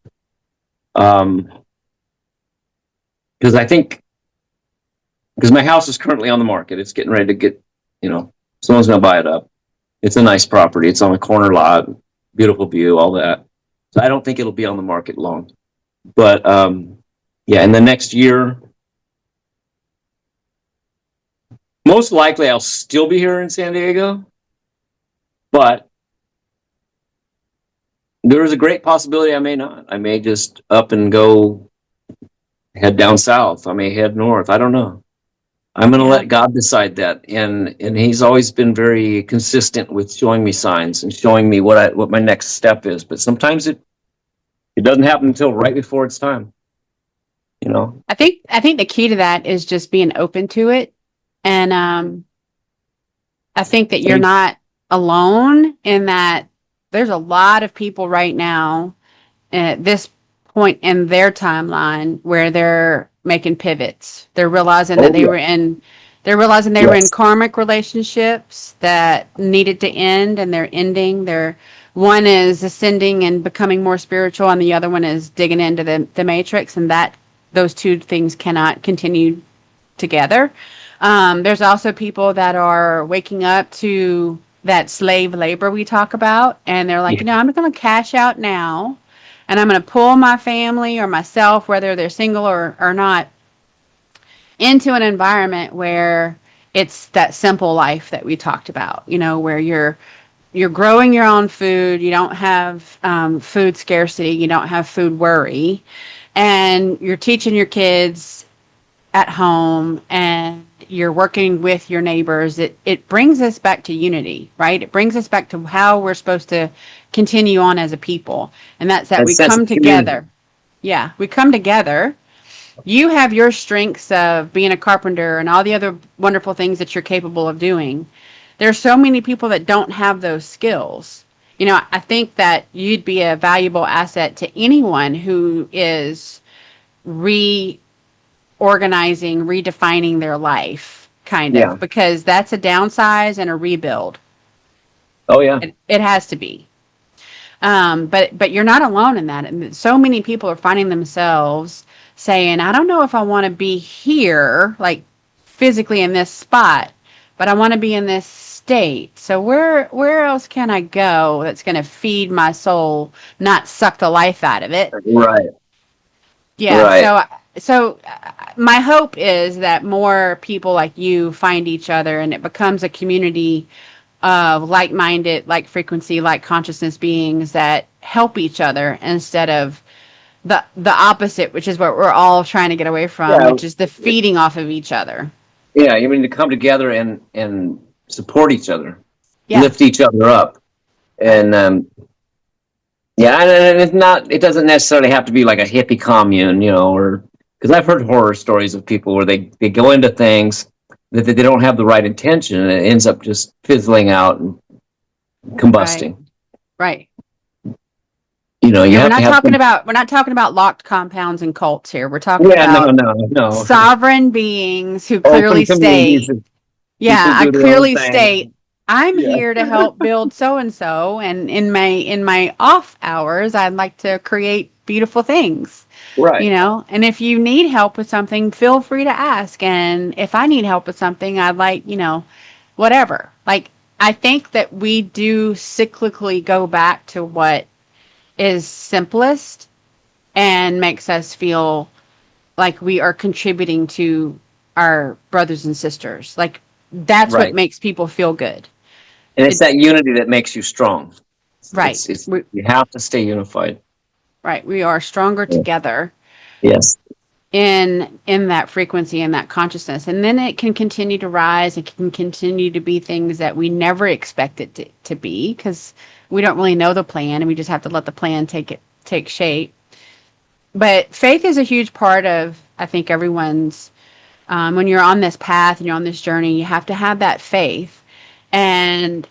because I think because my house is currently on the market, it's getting ready to get, someone's gonna buy it up. It's a nice property. It's on a corner lot, beautiful view, all that. So I don't think it'll be on the market long. But yeah, in the next year, most likely I'll still be here in San Diego, but there is a great possibility I may not. I may just up and go head down south. I may head north. I don't know. I'm going to Yeah. let God decide that, and He's always been very consistent with showing me signs and showing me what my next step is. But sometimes it doesn't happen until right before it's time. You know. I think the key to that is just being open to it. And I think that you're not alone in that there's a lot of people right now at this point in their timeline where they're making pivots. They're realizing that Oh yeah. they're realizing they were in Yes. karmic relationships that needed to end and they're ending. They're one is ascending and becoming more spiritual and the other one is digging into the matrix, and that those two things cannot continue together. There's also people that are waking up to that slave labor we talk about, and they're like, Yeah. I'm going to cash out now, and I'm going to pull my family or myself, whether they're single or not, into an environment where it's that simple life that we talked about, where you're growing your own food, you don't have food scarcity, you don't have food worry, and you're teaching your kids at home and you're working with your neighbors. It brings us back to unity, right? It brings us back to how we're supposed to continue on as a people, and that's that That we sense of come community. together. Yeah, we come together. You have your strengths of being a carpenter and all the other wonderful things that you're capable of doing. There's so many people that don't have those skills. I think that you'd be a valuable asset to anyone who is reorganizing, redefining their life, kind Yeah. of, because that's a downsize and a rebuild. Oh yeah. It has to be. But you're not alone in that. And so many people are finding themselves saying, I don't know if I want to be here, like physically in this spot, but I want to be in this state. So where else can I go that's going to feed my soul, not suck the life out of it? Right. Yeah. Right. So my hope is that more people like you find each other and it becomes a community of like-minded, like frequency, like consciousness beings that help each other instead of the opposite, which is what we're all trying to get away from, Yeah. which is the feeding off of each other. Yeah. You mean to come together and support each other, Yeah, lift each other up, right. and yeah, and it's not. It doesn't necessarily have to be like a hippie commune, or because I've heard horror stories of people where they go into things that they don't have the right intention, and it ends up just fizzling out and Right, combusting. right. You Yeah, have to have some. we're not talking about locked compounds and cults here. We're talking Yeah, no, about no, no. sovereign beings who clearly Open communities state, that yeah, people I do their own clearly thing. state I'm Yeah, here to help build so and so, and in my off hours I'd like to create beautiful things. right. And if you need help with something, feel free to ask. And if I need help with something, I'd like, whatever. Like, I think that we do cyclically go back to what is simplest and makes us feel like we are contributing to our brothers and sisters. Like, that's what Right. makes people feel good. And it's It's that unity that makes you strong. right. It's you have to stay unified. Right. We are stronger Yeah. together Yes. in that frequency and that consciousness. And then it can continue to rise. It can continue to be things that we never expect it to be, because we don't really know the plan, and we just have to let the plan take shape. But faith is a huge part of, I think, everyone's, when you're on this path and you're on this journey, you have to have that faith. And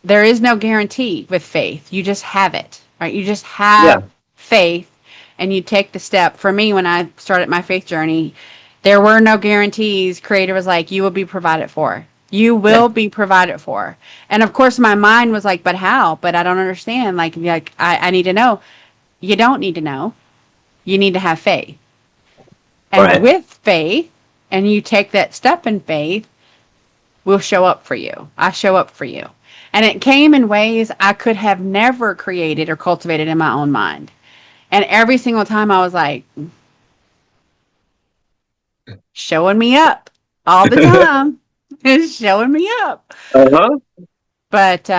there is no guarantee with faith. You just have it, right? You just Yeah. have faith, and you take the step. For me, when I started my faith journey, there were no guarantees. Creator was like, you will be provided for. You Yeah. will be provided for. And of course, my mind was like, but how? But I don't understand. Like I need to know. You don't need to know. You need to have faith. And Right. with faith, and you take that step in faith, will show up for you. I show up for you. And it came in ways I could have never created or cultivated in my own mind. And every single time I was like, showing me up all the time. It's showing me up. Uh-huh. But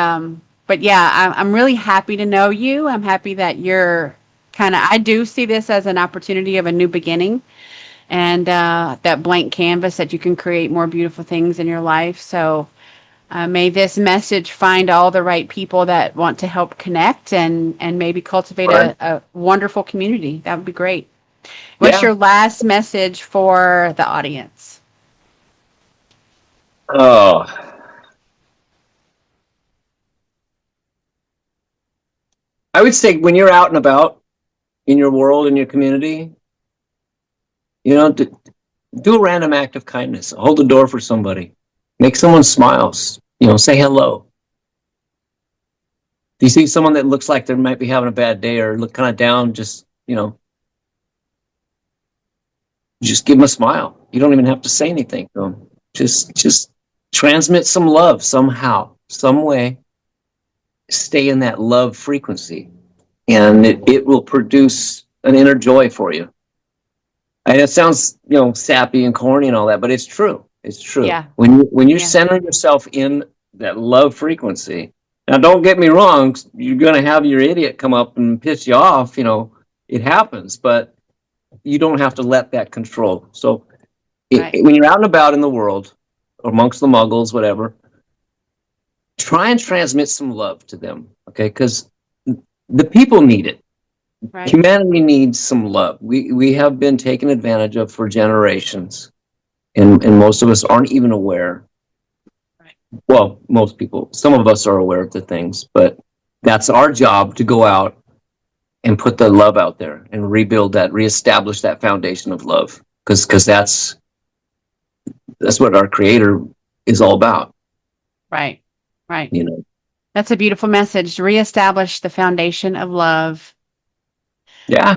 yeah, I'm really happy to know you. I'm happy that you're kind of, I do see this as an opportunity of a new beginning, and that blank canvas that you can create more beautiful things in your life. So may this message find all the right people that want to help connect and maybe cultivate Right. a wonderful community. That would be great. What's Yeah. your last message for the audience? Oh, I would say when you're out and about in your world, in your community, you know, do a random act of kindness. Hold the door for somebody. Make someone smile. You know, say hello. If you see someone that looks like they might be having a bad day or look kind of down, just, you know, just give them a smile. You don't even have to say anything to them. Just transmit some love somehow, some way. Stay in that love frequency, and it will produce an inner joy for you. And it sounds, you know, sappy and corny and all that, but it's true. It's true. Yeah, When you yeah, center yourself in that love frequency. Now, don't get me wrong. You're going to have your idiot come up and piss you off. You know, it happens, but you don't have to let that control. So right, when you're out and about in the world, amongst the muggles, whatever, try and transmit some love to them. Okay, because the people need it. right, Humanity needs some love. We have been taken advantage of for generations, and most of us aren't even aware. right, Well, most people, some of us are aware of the things, but that's our job to go out and put the love out there and rebuild that, reestablish that foundation of love, because that's what our Creator is all about. right, right. You know. That's a beautiful message. Reestablish the foundation of love. Yeah,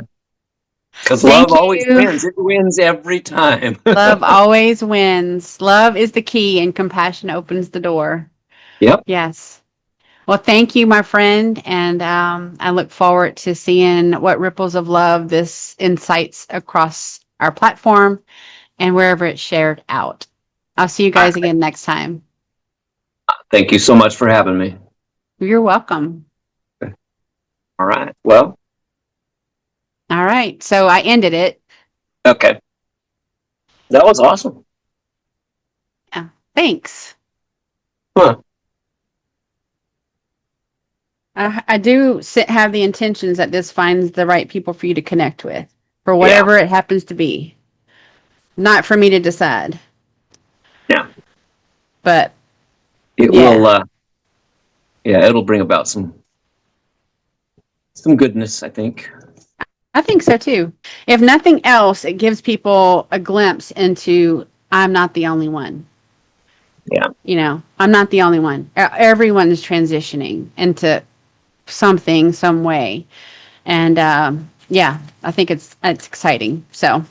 because love Thank always you. wins. It wins every time. Love always wins. Love is the key, and compassion opens the door. Yep. Yes. Well, thank you, my friend. And I look forward to seeing what ripples of love this incites across our platform and wherever it's shared out. I'll see you guys again next time. Thank you so much for having me. You're welcome. All right. Well, All right. So I ended it. okay. That was awesome. Yeah. Thanks. Huh. I do have the intentions that this finds the right people for you to connect with, for Yeah. whatever it happens to be. Not for me to decide, Yeah. but It will. yeah, Yeah. It'll bring about some goodness, I think. I think so too. If nothing else, it gives people a glimpse into I'm not the only one. Yeah. You know, I'm not the only one. Everyone is transitioning into something, some way, and yeah, I think it's exciting. So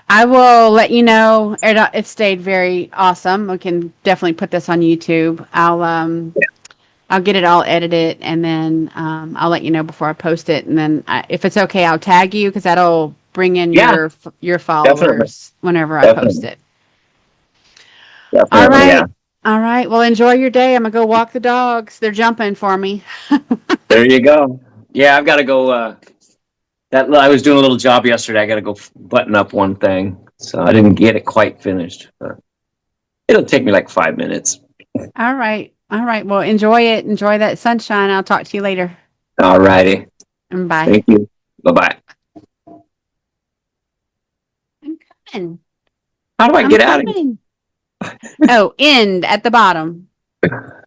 I will let you know. It stayed very awesome. We can definitely put this on YouTube. I'll get it all edited, and then I'll let you know before I post it. And then if it's okay, I'll tag you, because that'll bring in Yeah. your Definitely. followers whenever I post Definitely. it. All Definitely. Yeah. right. All right. Well, enjoy your day. I'm gonna go walk the dogs. They're jumping for me. There you go. Yeah, I've got to go. That I was doing a little job yesterday. I got to go button up one thing, so I didn't get it quite finished. But it'll take me like 5 minutes. All right. All right. Well, enjoy it. Enjoy that sunshine. I'll talk to you later. All righty. Bye. Thank you. Bye bye. I'm coming. How do I I'm get out of coming. Oh, end at the bottom. here?